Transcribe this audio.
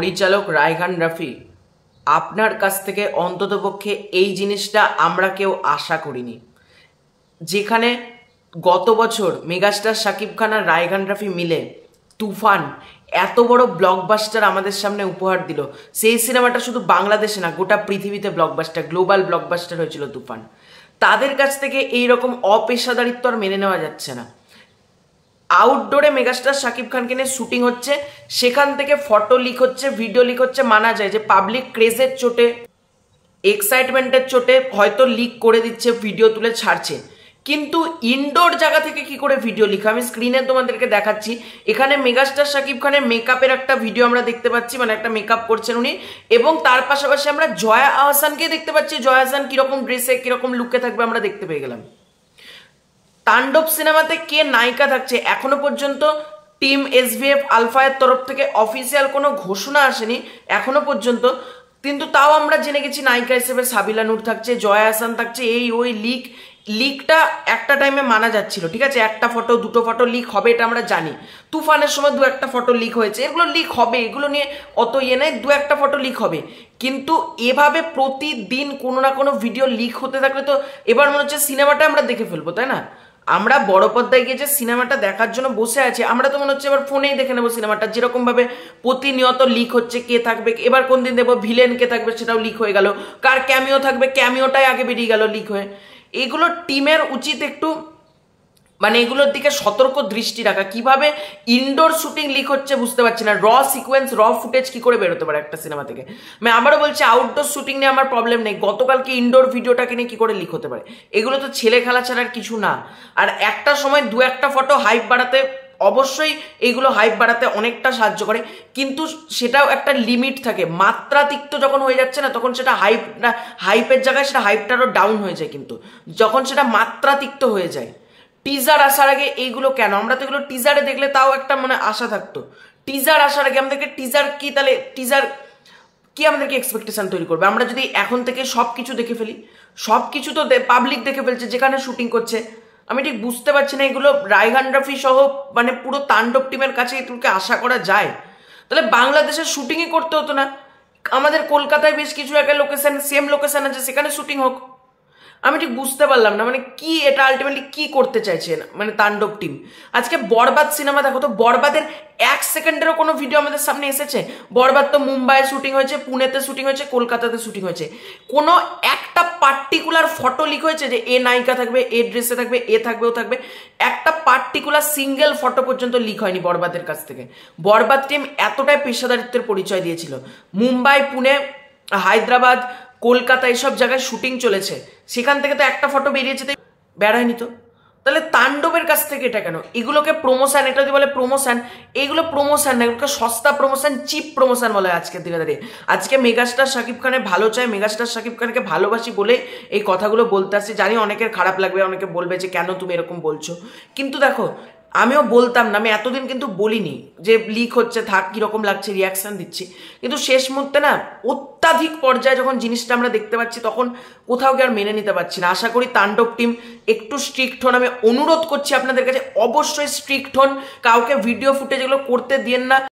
পরিচালক রায়হান রাফি, আপনার কাছ থেকে অন্ততপক্ষে এই জিনিসটা আমরা কেউ আশা করিনি। যেখানে গত বছর মেগাস্টার শাকিব খান আর রায়হান রাফি মিলে তুফান এত বড় ব্লকবাস্টার আমাদের সামনে উপহার দিল, সেই সিনেমাটা শুধু বাংলাদেশে না গোটা পৃথিবীতে ব্লকবাস্টার, গ্লোবাল ব্লকবাস্টার হয়েছিল তুফান। তাদের কাছ থেকে এইরকম অপেশাদারিত্ব আর মেনে নেওয়া যাচ্ছে না। আউটডোরে মেগাস্টার শাকিব খানকে নিয়ে শুটিং হচ্ছে, সেখান থেকে ফটো লিক হচ্ছে, ভিডিও লিক হচ্ছে। মানা যায় যে পাবলিক ক্রেজের চোটে, এক্সাইটমেন্টের চোটে হয়তো লিক করে দিচ্ছে, ভিডিও তুলে ছাড়ছে, কিন্তু ইনডোর জায়গা থেকে কি করে ভিডিও লিক? আমি স্ক্রিনে তোমাদেরকে দেখাচ্ছি। এখানে মেগাস্টার শাকিব খানের মেকআপের একটা ভিডিও আমরা দেখতে পাচ্ছি, মানে একটা মেকআপ করছেন উনি, এবং তার পাশাপাশি আমরা জয়া আহসানকে দেখতে পাচ্ছি। জয়া আহসান কিরকম ড্রেসে কিরকম লুকে থাকবে আমরা দেখতে পেয়ে গেলাম। তাণ্ডব সিনেমাতে কে নায়িকা থাকছে এখনো পর্যন্ত টিম SVF আলফায়ের তরফ থেকে অফিসিয়াল কোনো ঘোষণা আসেনি এখনো পর্যন্ত, কিন্তু তাও আমরা জেনে গেছি নায়িকা হিসেবে সাবিলা নূর থাকছে, জয়া আহসান থাকছে। এই ওই লিকটা একটা টাইমে মানা যাচ্ছিল, ঠিক আছে, একটা ফটো দুটো ফটো লিক হবে এটা আমরা জানি। তুফানের সময় দু একটা ফটো লিক হয়েছে, এগুলো লিক হবে, এগুলো নিয়ে অত ইয়ে নেই, দু একটা ফটো লিক হবে। কিন্তু এভাবে প্রতিদিন কোনো না কোনো ভিডিও লিক হতে থাকলে তো এবার মনে হচ্ছে সিনেমাটা আমরা দেখে ফেলবো, তাই না? আমরা বড় পর্দায় গিয়ে যে সিনেমাটা দেখার জন্য বসে আছি, আমরা তো মনে হচ্ছে এবার ফোনেই দেখে নেবো সিনেমাটা। যেরকম ভাবে প্রতিনিয়ত লিক হচ্ছে কে থাকবে, এবার কোন দিন দেখবো ভিলেন কে থাকবে সেটাও লিক হয়ে গেল, কার ক্যামিও থাকবে ক্যামিওটাই আগে বেরিয়ে গেল লিক হয়ে। এগুলো টিমের উচিত একটু মানে এগুলোর দিকে সতর্ক দৃষ্টি রাখা। কিভাবে ইনডোর শুটিং লিক হচ্ছে বুঝতে পারছি না, র সিকোয়েন্স র ফুটেজ কি করে বেরোতে পারে একটা সিনেমা থেকে? আমি আবারও বলছি, আউটডোর শুটিং নিয়ে আমার প্রবলেম নেই, গতকালকে ইনডোর ভিডিওটাকে নিয়ে কি করে লিক হতে পারে? এগুলো তো ছেলে খেলা ছাড়ার কিছু না। আর একটা সময় দু একটা ফটো হাইপ বাড়াতে, অবশ্যই এইগুলো হাইপ বাড়াতে অনেকটা সাহায্য করে, কিন্তু সেটাও একটা লিমিট থাকে। মাত্রাতিরিক্ত যখন হয়ে যাচ্ছে না, তখন সেটা হাইপের জায়গায় সেটা হাইপটারও ডাউন হয়ে যায়। কিন্তু যখন সেটা মাত্রাতিরিক্ত হয়ে যায়, টিজার আসার আগে এইগুলো কেন? আমরা তো এগুলো টিজারে দেখলে তাও একটা মানে আশা থাকতো। টিজার আসার আগে আমাদেরকে টিজার কি, তাহলে টিজার কি আমাদেরকে এক্সপেকটেশন তৈরি করবে? আমরা যদি এখন থেকে সব কিছু দেখে ফেলি, সব কিছু তো পাবলিক দেখে ফেলছে যেখানে শুটিং করছে। আমি ঠিক বুঝতে পারছি না এগুলো রায়হান রাফি সহ মানে পুরো তাণ্ডব টিমের কাছে এটুকুকে আশা করা যায়? তাহলে বাংলাদেশের শুটিংই করতে হতো না, আমাদের কলকাতায় বেশ কিছু একটা লোকেশন, সেম লোকেশন আছে, সেখানে শুটিং হোক। আমি ঠিক বুঝতে পারলাম না মানে কি এটা আলটিমেটলি কি করতে চাইছেন মানে তাণ্ডব টিম। আজকে বরবাদ সিনেমা দেখো তো, বরবাদের 1 সেকেন্ডেরও কোনো ভিডিও আমাদের সামনে এসেছে? বরবাদ তো মুম্বাইয়ে শুটিং হয়েছে, পুনেতে শুটিং হয়েছে, কলকাতাতে শুটিং হয়েছে, কোনো একটা পার্টিকুলার ফটো লিক হয়েছে যে এ নায়িকা থাকবে, এ ড্রেসে থাকবে, এ থাকবে, ও থাকবে? একটা পার্টিকুলার সিঙ্গেল ফটো পর্যন্ত লিক হয়নি বরবাদের কাছ থেকে। বরবাদ টিম এতটাই পেশাদারিত্বের পরিচয় দিয়েছিল। মুম্বাই, পুনে, হায়দ্রাবাদ, কলকাতা এইসব জায়গায় শুটিং চলেছে, সেখান থেকে তো একটা ফটো বেরিয়েছে, বেড়ায়নি তো। তাহলে তাণ্ডবের কাছ থেকে এটা কেন? এগুলোকে প্রমোশন, এটা যদি বলে প্রমোশন, এইগুলো প্রমোশন না, এগুলোকে সস্তা প্রমোশন, চিপ প্রমোশন বলে আজকের দিনে দাঁড়িয়ে। আজকে মেগাস্টার শাকিব খানের ভালো চাই, মেগাস্টার শাকিব খানকে ভালোবাসি বলে এই কথাগুলো বলতে আসছি। জানি অনেকের খারাপ লাগবে, অনেকে বলবে যে কেন তুমি এরকম বলছো, কিন্তু দেখো আমিও বলতাম না, আমি এতদিন কিন্তু বলিনি যে লিক হচ্ছে থাক, কিরকম লাগছে রিয়াকশন দিচ্ছি, কিন্তু শেষ মুহূর্তে না অত্যাধিক পর্যায়ে যখন জিনিসটা আমরা দেখতে পাচ্ছি তখন কোথাও গিয়ে আর মেনে নিতে পারছি না। আশা করি তাণ্ডব টিম একটু স্ট্রিক্ট হন, আমি অনুরোধ করছি আপনাদের কাছে, অবশ্যই স্ট্রিক্ট হন, কাউকে ভিডিও ফুটেজ এগুলো করতে দিয়েন না।